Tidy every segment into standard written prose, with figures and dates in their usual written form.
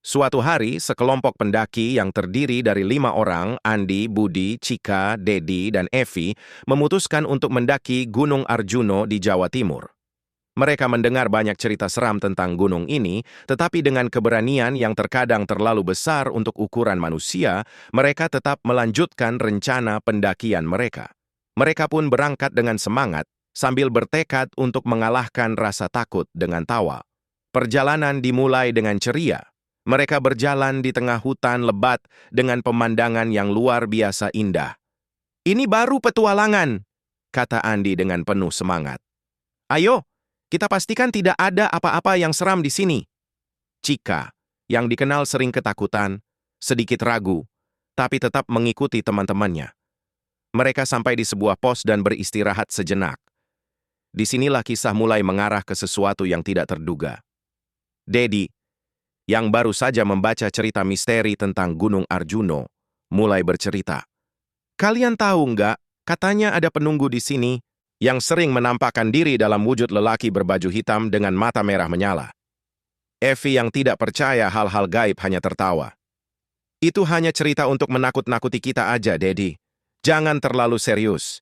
Suatu hari, sekelompok pendaki yang terdiri dari 5 orang, Andi, Budi, Cika, Dedi, dan Evi, memutuskan untuk mendaki Gunung Arjuno di Jawa Timur. Mereka mendengar banyak cerita seram tentang gunung ini, tetapi dengan keberanian yang terkadang terlalu besar untuk ukuran manusia, mereka tetap melanjutkan rencana pendakian mereka. Mereka pun berangkat dengan semangat, sambil bertekad untuk mengalahkan rasa takut dengan tawa. Perjalanan dimulai dengan ceria. Mereka berjalan di tengah hutan lebat dengan pemandangan yang luar biasa indah. "Ini baru petualangan," kata Andi dengan penuh semangat. "Ayo, kita pastikan tidak ada apa-apa yang seram di sini." Cika, yang dikenal sering ketakutan, sedikit ragu, tapi tetap mengikuti teman-temannya. Mereka sampai di sebuah pos dan beristirahat sejenak. Disinilah kisah mulai mengarah ke sesuatu yang tidak terduga. Dedi, yang baru saja membaca cerita misteri tentang Gunung Arjuno, mulai bercerita. "Kalian tahu nggak, katanya ada penunggu di sini yang sering menampakkan diri dalam wujud lelaki berbaju hitam dengan mata merah menyala." Evi yang tidak percaya hal-hal gaib hanya tertawa. "Itu hanya cerita untuk menakut-nakuti kita aja, Dedi. Jangan terlalu serius."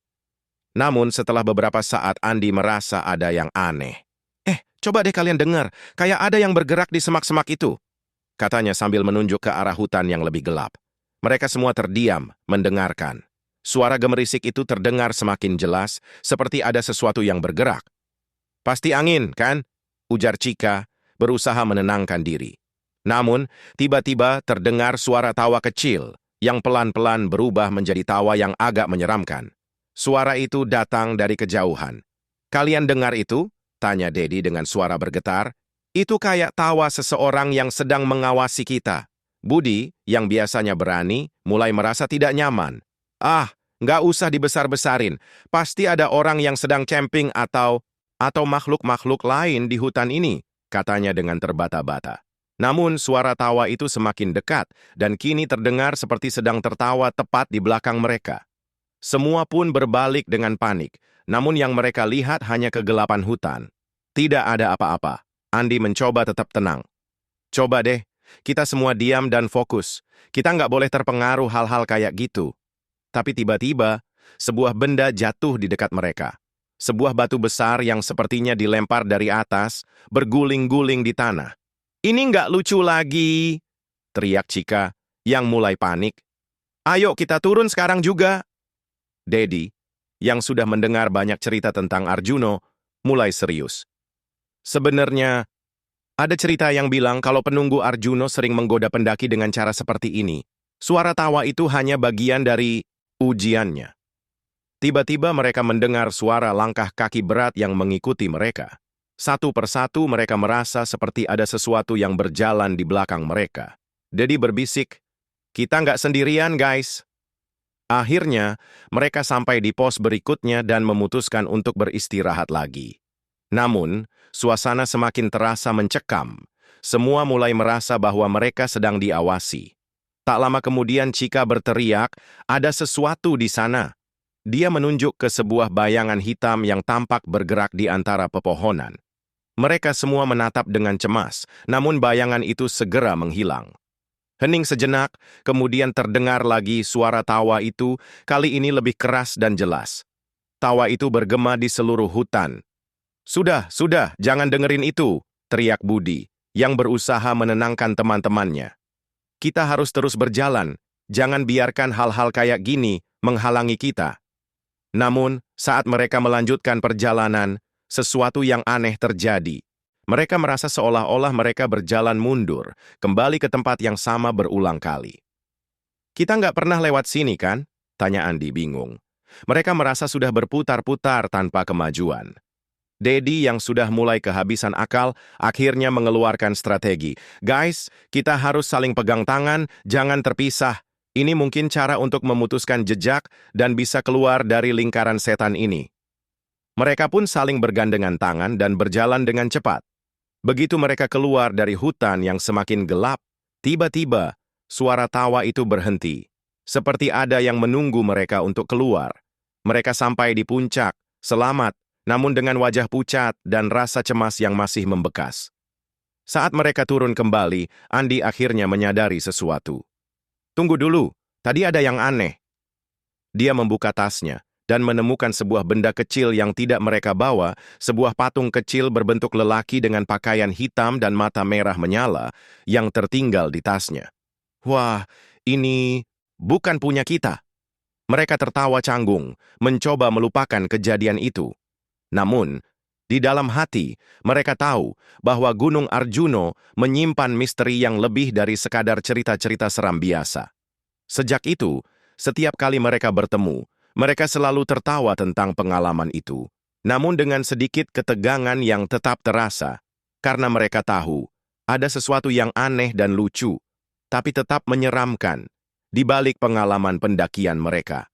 Namun setelah beberapa saat Andi merasa ada yang aneh. "Coba deh kalian dengar, kayak ada yang bergerak di semak-semak itu," katanya sambil menunjuk ke arah hutan yang lebih gelap. Mereka semua terdiam, mendengarkan. Suara gemerisik itu terdengar semakin jelas, seperti ada sesuatu yang bergerak. "Pasti angin, kan?" ujar Cika, berusaha menenangkan diri. Namun, tiba-tiba terdengar suara tawa kecil, yang pelan-pelan berubah menjadi tawa yang agak menyeramkan. Suara itu datang dari kejauhan. "Kalian dengar itu?" tanya Dedi dengan suara bergetar. "Itu kayak tawa seseorang yang sedang mengawasi kita." Budi, yang biasanya berani, mulai merasa tidak nyaman. Nggak usah dibesar-besarin. Pasti ada orang yang sedang camping atau makhluk-makhluk lain di hutan ini, katanya dengan terbata-bata. Namun suara tawa itu semakin dekat, dan kini terdengar seperti sedang tertawa tepat di belakang mereka. Semua pun berbalik dengan panik, namun yang mereka lihat hanya kegelapan hutan. Tidak ada apa-apa. Andi mencoba tetap tenang. "Coba deh, kita semua diam dan fokus. Kita nggak boleh terpengaruh hal-hal kayak gitu." Tapi tiba-tiba, sebuah benda jatuh di dekat mereka. Sebuah batu besar yang sepertinya dilempar dari atas, berguling-guling di tanah. "Ini nggak lucu lagi," teriak Cika, yang mulai panik. "Ayo kita turun sekarang juga." Dedi, yang sudah mendengar banyak cerita tentang Arjuno, mulai serius. "Sebenarnya, ada cerita yang bilang kalau penunggu Arjuno sering menggoda pendaki dengan cara seperti ini. Suara tawa itu hanya bagian dari ujiannya." Tiba-tiba mereka mendengar suara langkah kaki berat yang mengikuti mereka. Satu persatu mereka merasa seperti ada sesuatu yang berjalan di belakang mereka. Dedi berbisik, "Kita nggak sendirian, guys." Akhirnya, mereka sampai di pos berikutnya dan memutuskan untuk beristirahat lagi. Namun, suasana semakin terasa mencekam. Semua mulai merasa bahwa mereka sedang diawasi. Tak lama kemudian Cika berteriak, "Ada sesuatu di sana." Dia menunjuk ke sebuah bayangan hitam yang tampak bergerak di antara pepohonan. Mereka semua menatap dengan cemas, namun bayangan itu segera menghilang. Hening sejenak, kemudian terdengar lagi suara tawa itu, kali ini lebih keras dan jelas. Tawa itu bergema di seluruh hutan. Sudah, jangan dengerin itu," teriak Budi, yang berusaha menenangkan teman-temannya. "Kita harus terus berjalan, jangan biarkan hal-hal kayak gini menghalangi kita." Namun, saat mereka melanjutkan perjalanan, sesuatu yang aneh terjadi. Mereka merasa seolah-olah mereka berjalan mundur, kembali ke tempat yang sama berulang kali. "Kita nggak pernah lewat sini, kan?" tanya Andi bingung. Mereka merasa sudah berputar-putar tanpa kemajuan. Dedi yang sudah mulai kehabisan akal, akhirnya mengeluarkan strategi. "Guys, kita harus saling pegang tangan, jangan terpisah. Ini mungkin cara untuk memutuskan jejak dan bisa keluar dari lingkaran setan ini." Mereka pun saling bergandengan tangan dan berjalan dengan cepat. Begitu mereka keluar dari hutan yang semakin gelap, tiba-tiba suara tawa itu berhenti. Seperti ada yang menunggu mereka untuk keluar. Mereka sampai di puncak, selamat, namun dengan wajah pucat dan rasa cemas yang masih membekas. Saat mereka turun kembali, Andi akhirnya menyadari sesuatu. Tunggu dulu, tadi ada yang aneh. Dia membuka tasnya dan menemukan sebuah benda kecil yang tidak mereka bawa, sebuah patung kecil berbentuk lelaki dengan pakaian hitam dan mata merah menyala yang tertinggal di tasnya. Wah, ini bukan punya kita. Mereka tertawa canggung, mencoba melupakan kejadian itu. Namun, di dalam hati, mereka tahu bahwa Gunung Arjuno menyimpan misteri yang lebih dari sekadar cerita-cerita seram biasa. Sejak itu, setiap kali mereka bertemu, mereka selalu tertawa tentang pengalaman itu. Namun dengan sedikit ketegangan yang tetap terasa, karena mereka tahu ada sesuatu yang aneh dan lucu, tapi tetap menyeramkan di balik pengalaman pendakian mereka.